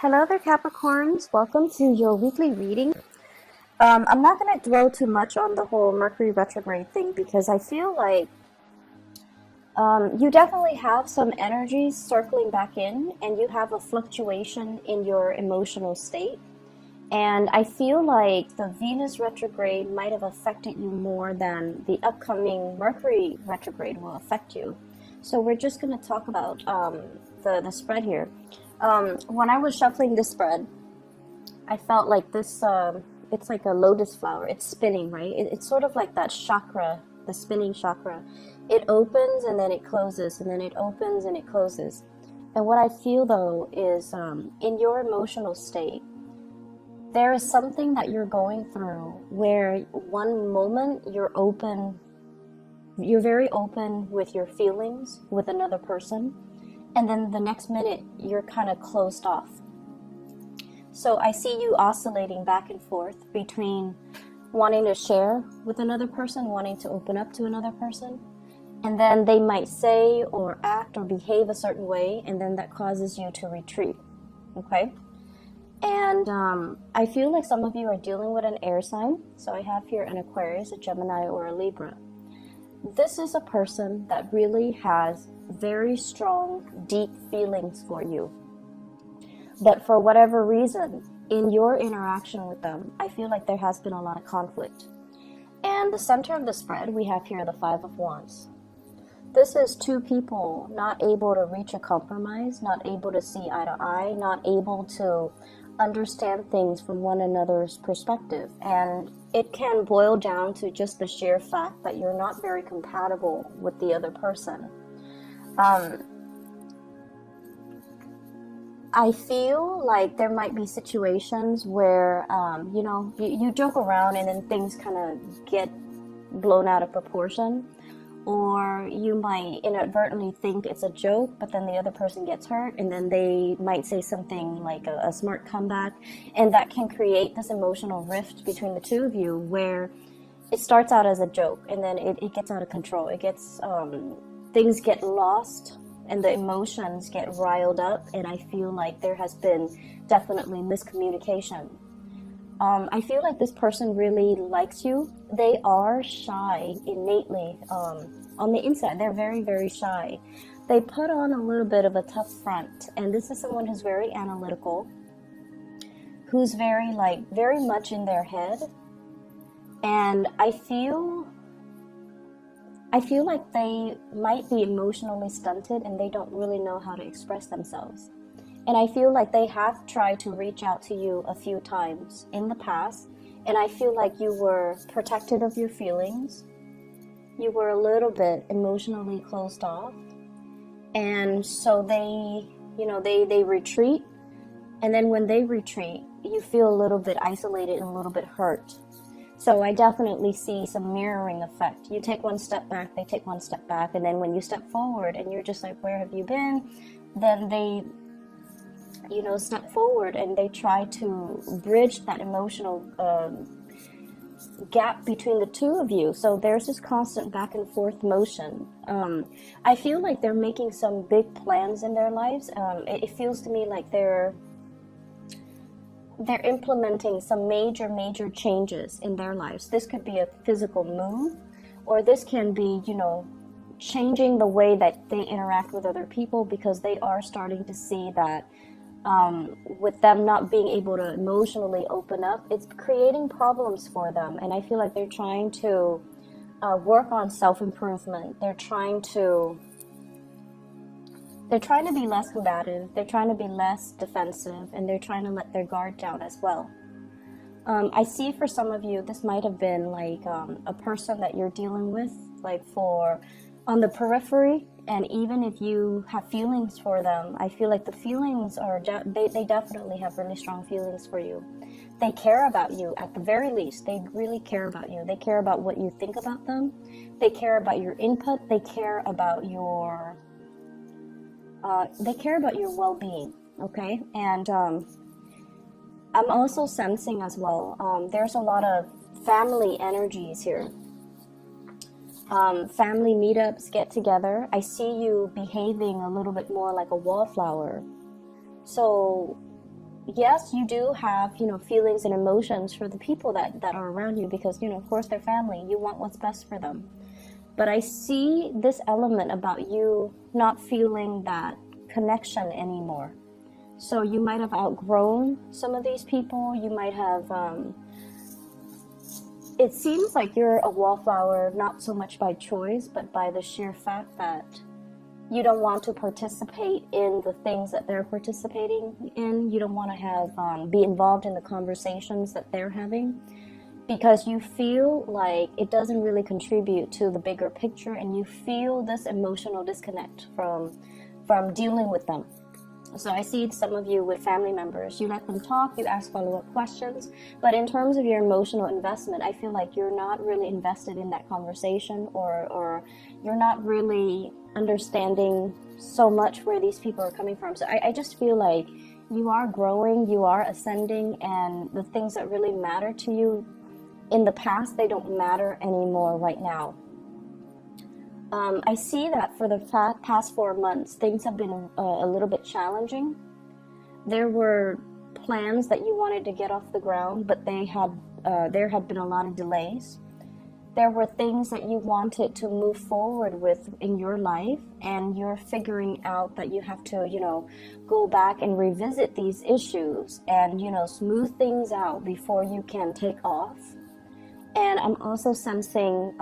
Hello there, Capricorns. Welcome to your weekly reading. I'm not going to dwell too much on the whole Mercury retrograde thing because I feel like you definitely have some energies circling back in and you have a fluctuation in your emotional state. And I feel like the Venus retrograde might have affected you more than the upcoming Mercury retrograde will affect you. So we're just going to talk about the spread here. When I was shuffling the spread, I felt like this, it's like a lotus flower. It's spinning, right? It's sort of like that chakra, the spinning chakra. It opens and then it closes, and then it opens and it closes. And what I feel though is in your emotional state, there is something that you're going through where one moment you're very open with your feelings with another person, and then the next minute you're kind of closed off. So I see you oscillating back and forth between wanting to share with another person, wanting to open up to another person, and then they might say or act or behave a certain way, and then that causes you to retreat. Okay? And I feel like some of you are dealing with an air sign. So I have here an Aquarius, a Gemini, or a Libra. This is a person that really has very strong, deep feelings for you. But for whatever reason, in your interaction with them, I feel like there has been a lot of conflict. And the center of the spread, we have here the Five of Wands. This is two people not able to reach a compromise, not able to see eye to eye, not able to understand things from one another's perspective. And it can boil down to just the sheer fact that you're not very compatible with the other person. I feel like there might be situations where, you joke around and then things kind of get blown out of proportion. Or you might inadvertently think it's a joke, but then the other person gets hurt, and then they might say something like a smart comeback, and that can create this emotional rift between the two of you where it starts out as a joke, and then it gets out of control. It gets, things get lost, and the emotions get riled up, and I feel like there has been definitely miscommunication. I feel like this person really likes you. They are shy innately. On the inside, they're very, very shy. They put on a little bit of a tough front. And this is someone who's very analytical, who's very much in their head. And I feel like they might be emotionally stunted and they don't really know how to express themselves. And I feel like they have tried to reach out to you a few times in the past. And I feel like you were protective of your feelings. You were a little bit emotionally closed off. And so they retreat. And then when they retreat, you feel a little bit isolated and a little bit hurt. So I definitely see some mirroring effect. You take one step back, they take one step back. And then when you step forward and you're just like, where have you been? Then they step forward and they try to bridge that emotional gap between the two of you. So there's this constant back and forth motion. I feel like they're making some big plans in their lives. It feels to me like they're implementing some major changes in their lives. This could be a physical move, or this can be, changing the way that they interact with other people, because they are starting to see that with them not being able to emotionally open up, it's creating problems for them. And I feel like they're trying to work on self-improvement. They're trying to be less combative. They're trying to be less defensive, and they're trying to let their guard down as well. I see for some of you, this might have been like a person that you're dealing with, like on the periphery. And even if you have feelings for them, I feel like the feelings are, they definitely have really strong feelings for you. They care about you at the very least. They really care about you. They care about what you think about them. They care about your input. They care about your well-being, okay? And I'm also sensing as well, there's a lot of family energies here. Family meetups, get together. I see you behaving a little bit more like a wallflower. So yes, you do have, feelings and emotions for the people that are around you because, of course, they're family. You want what's best for them. But I see this element about you not feeling that connection anymore. So you might have outgrown some of these people. You might have, it seems like you're a wallflower, not so much by choice, but by the sheer fact that you don't want to participate in the things that they're participating in. You don't want to have be involved in the conversations that they're having because you feel like it doesn't really contribute to the bigger picture, and you feel this emotional disconnect from dealing with them. So I see some of you with family members, you let them talk, you ask follow-up questions, but in terms of your emotional investment, I feel like you're not really invested in that conversation, or you're not really understanding so much where these people are coming from. So I just feel like you are growing, you are ascending, and the things that really matter to you in the past, they don't matter anymore right now. I see that for the past 4 months, things have been a little bit challenging. There were plans that you wanted to get off the ground, but there had been a lot of delays. There were things that you wanted to move forward with in your life, and you're figuring out that you have to, go back and revisit these issues and, smooth things out before you can take off. And I'm also sensing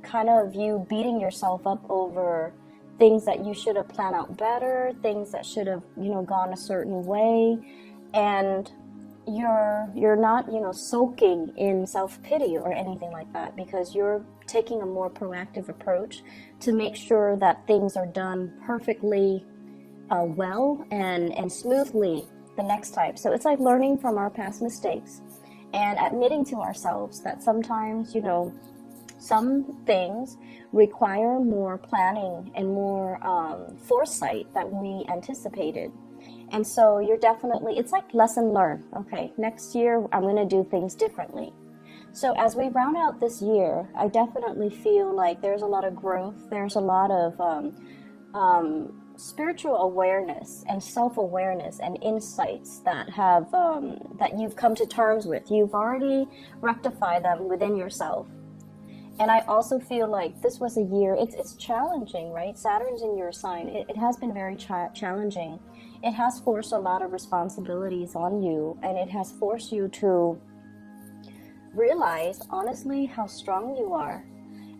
kind of you beating yourself up over things that you should have planned out better, things that should have, gone a certain way. And you're not, soaking in self-pity or anything like that, because you're taking a more proactive approach to make sure that things are done perfectly well and smoothly the next time. So it's like learning from our past mistakes and admitting to ourselves that sometimes, some things require more planning and more foresight than we anticipated. And so you're definitely, it's like lesson learned. Okay, next year I'm going to do things differently. So as we round out this year, I definitely feel like there's a lot of growth. There's a lot of spiritual awareness and self-awareness and insights that have that you've come to terms with. You've already rectified them within yourself. And I also feel like this was a year, it's challenging, right? Saturn's in your sign. It has been very challenging. It has forced a lot of responsibilities on you, and it has forced you to realize, honestly, how strong you are.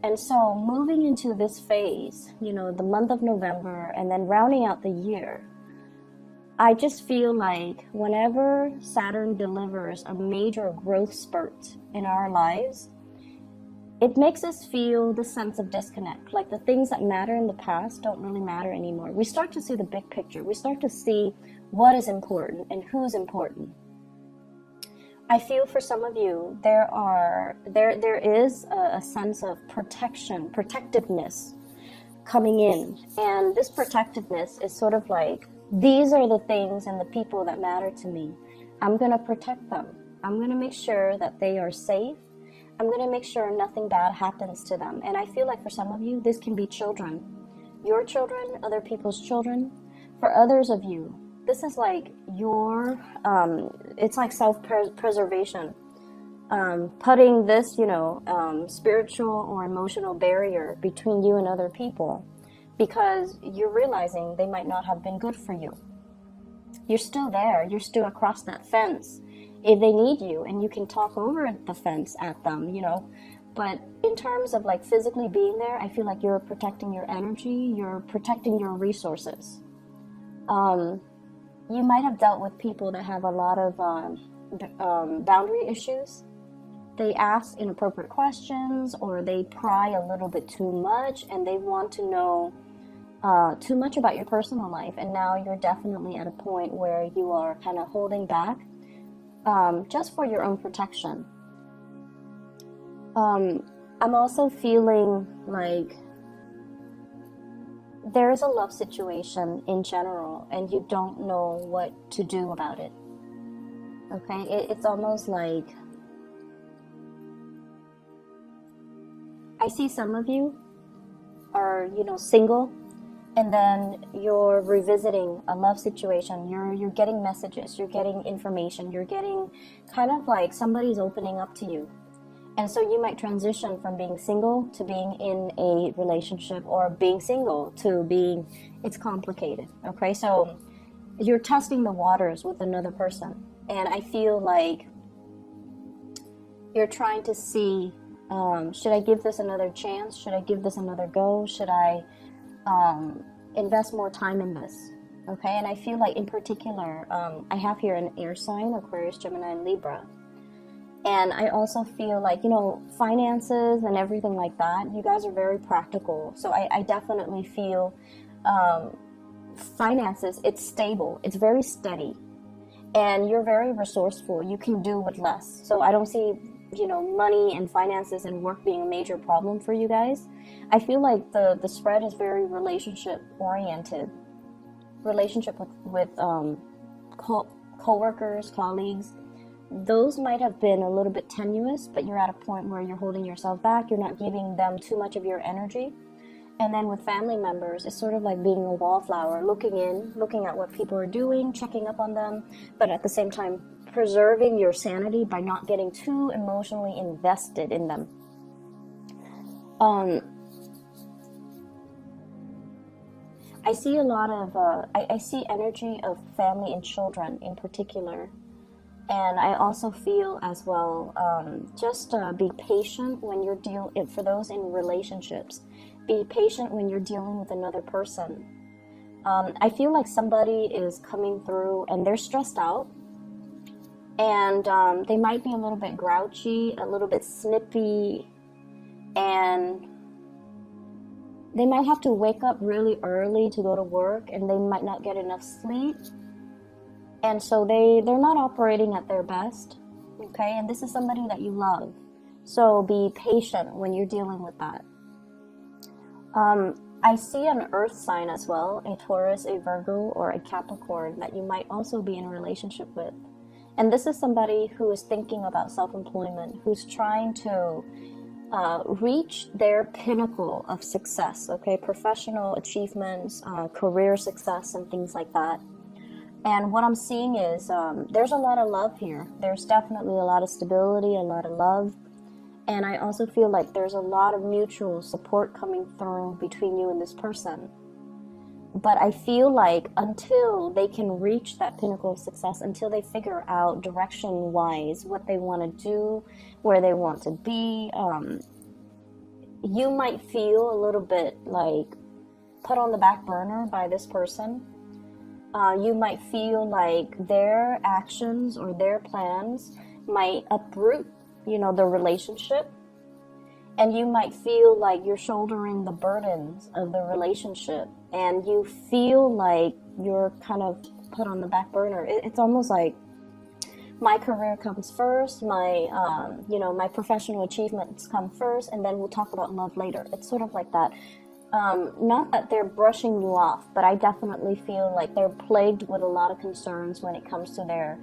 And so moving into this phase, the month of November and then rounding out the year, I just feel like whenever Saturn delivers a major growth spurt in our lives, it makes us feel the sense of disconnect. Like the things that matter in the past don't really matter anymore. We start to see the big picture. We start to see what is important and who's important. I feel for some of you, there is a sense of protectiveness coming in. And this protectiveness is sort of like, these are the things and the people that matter to me. I'm going to protect them. I'm going to make sure that they are safe. I'm going to make sure nothing bad happens to them. And I feel like for some of you, this can be children. Your children, other people's children. For others of you, this is like your, it's like self-preservation. Putting this, spiritual or emotional barrier between you and other people, because you're realizing they might not have been good for you. You're still there. You're still across that fence if they need you, and you can talk over the fence at them, But in terms of like physically being there, I feel like you're protecting your energy. You're protecting your resources. You might have dealt with people that have a lot of boundary issues. They ask inappropriate questions, or they pry a little bit too much, and they want to know too much about your personal life. And now you're definitely at a point where you are kind of holding back just for your own protection. I'm also feeling like there is a love situation in general, and you don't know what to do about it. Okay, it's almost like I see some of you are, single, and then you're revisiting a love situation. You're getting messages, you're getting information, you're getting kind of like somebody's opening up to you. And so you might transition from being single to being in a relationship, or being single to being, it's complicated, okay? So you're testing the waters with another person. And I feel like you're trying to see, should I give this another chance? Should I give this another go? Should I invest more time in this? Okay, and I feel like in particular, I have here an air sign, Aquarius, Gemini, and Libra. And I also feel like, you know, finances and everything like that, you guys are very practical. So I definitely feel finances, it's stable, it's very steady. And you're very resourceful. You can do with less. So I don't see, you know, money and finances and work being a major problem for you guys. I feel like the spread is very relationship oriented. Relationship with co-workers, colleagues. Those might have been a little bit tenuous, but you're at a point where you're holding yourself back. You're not giving them too much of your energy. And then with family members, it's sort of like being a wallflower, looking in, looking at what people are doing, checking up on them, but at the same time, preserving your sanity by not getting too emotionally invested in them. I see a lot of, I see energy of family and children in particular. And I also feel as well, just be patient when you're for those in relationships, be patient when you're dealing with another person. I feel like somebody is coming through and they're stressed out, and they might be a little bit grouchy, a little bit snippy, and they might have to wake up really early to go to work, and they might not get enough sleep. And so they're not operating at their best, okay? And this is somebody that you love. So be patient when you're dealing with that. I see an earth sign as well, a Taurus, a Virgo, or a Capricorn that you might also be in a relationship with. And this is somebody who is thinking about self-employment, who's trying to reach their pinnacle of success, okay? Professional achievements, career success, and things like that. And what I'm seeing is there's a lot of love here. There's definitely a lot of stability, a lot of love. And I also feel like there's a lot of mutual support coming through between you and this person. But I feel like until they can reach that pinnacle of success, until they figure out direction-wise what they want to do, where they want to be, you might feel a little bit like put on the back burner by this person. You might feel like their actions or their plans might uproot, you know, the relationship. And you might feel like you're shouldering the burdens of the relationship. And you feel like you're kind of put on the back burner. It's almost like my career comes first, my, my professional achievements come first, and then we'll talk about love later. It's sort of like that. Not that they're brushing you off, but I definitely feel like they're plagued with a lot of concerns when it comes to their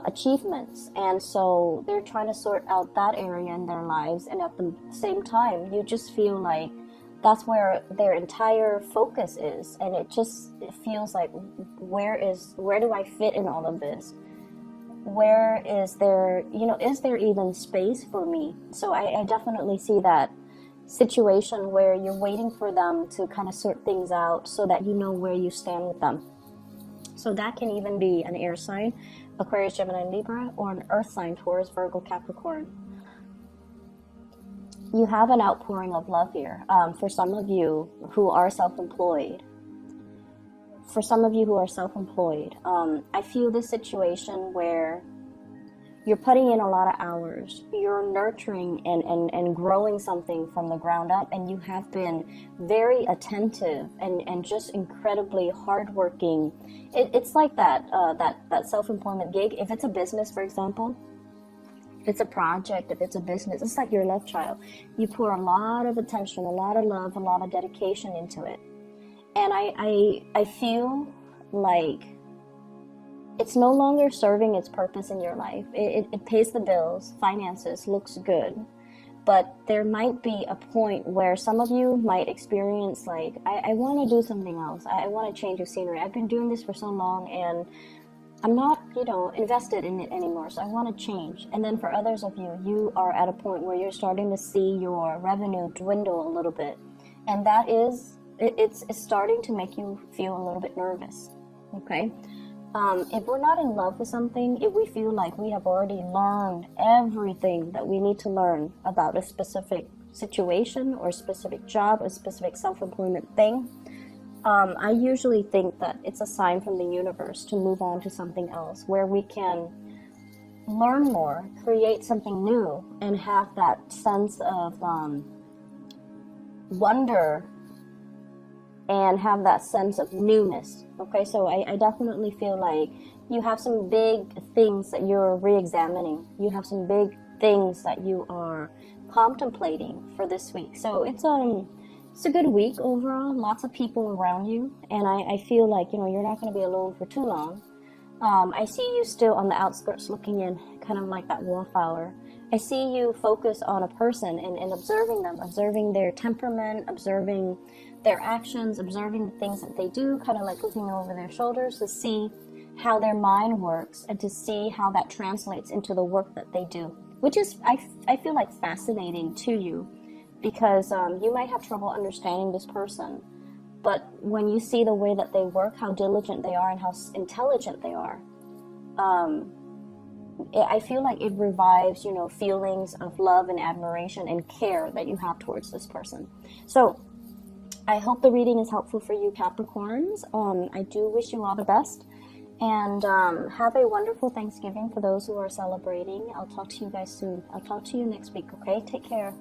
achievements. And so they're trying to sort out that area in their lives. And at the same time, you just feel like that's where their entire focus is. And it feels like, where do I fit in all of this? Where is there, is there even space for me? So I definitely see that situation where you're waiting for them to kind of sort things out so that you know where you stand with them. So that can even be an air sign, Aquarius, Gemini, Libra, or an earth sign, Taurus, Virgo, Capricorn. You have an outpouring of love here. For some of you who are self-employed, I feel this situation where you're putting in a lot of hours. You're nurturing and growing something from the ground up, and you have been very attentive and just incredibly hardworking. It's like that self-employment gig. If it's a business, for example, if it's a project, if it's a business, it's like your love child. You pour a lot of attention, a lot of love, a lot of dedication into it. And I feel like it's no longer serving its purpose in your life. It pays the bills, finances, looks good, but there might be a point where some of you might experience like, I want to do something else. I want to change the scenery. I've been doing this for so long and I'm not, invested in it anymore, so I want to change. And then for others of you, you are at a point where you're starting to see your revenue dwindle a little bit. And that is, it's starting to make you feel a little bit nervous, okay? If we're not in love with something, if we feel like we have already learned everything that we need to learn about a specific situation or a specific job, a specific self-employment thing, I usually think that it's a sign from the universe to move on to something else where we can learn more, create something new, and have that sense of wonder and have that sense of newness. Okay, so I definitely feel like you have some big things that you're re-examining. You have some big things that you are contemplating for this week. So it's a good week overall. Lots of people around you, and I feel like you're not going to be alone for too long. I see you still on the outskirts looking in, kind of like that wallflower. I see you focus on a person and observing them, observing their temperament, observing their actions, observing the things that they do, kind of like looking over their shoulders to see how their mind works and to see how that translates into the work that they do, which is, I feel like, fascinating to you, because you might have trouble understanding this person, but when you see the way that they work, how diligent they are and how intelligent they are, I feel like it revives, feelings of love and admiration and care that you have towards this person. So I hope the reading is helpful for you, Capricorns. I do wish you all the best, and have a wonderful Thanksgiving for those who are celebrating. I'll talk to you guys soon. I'll talk to you next week, okay? Take care.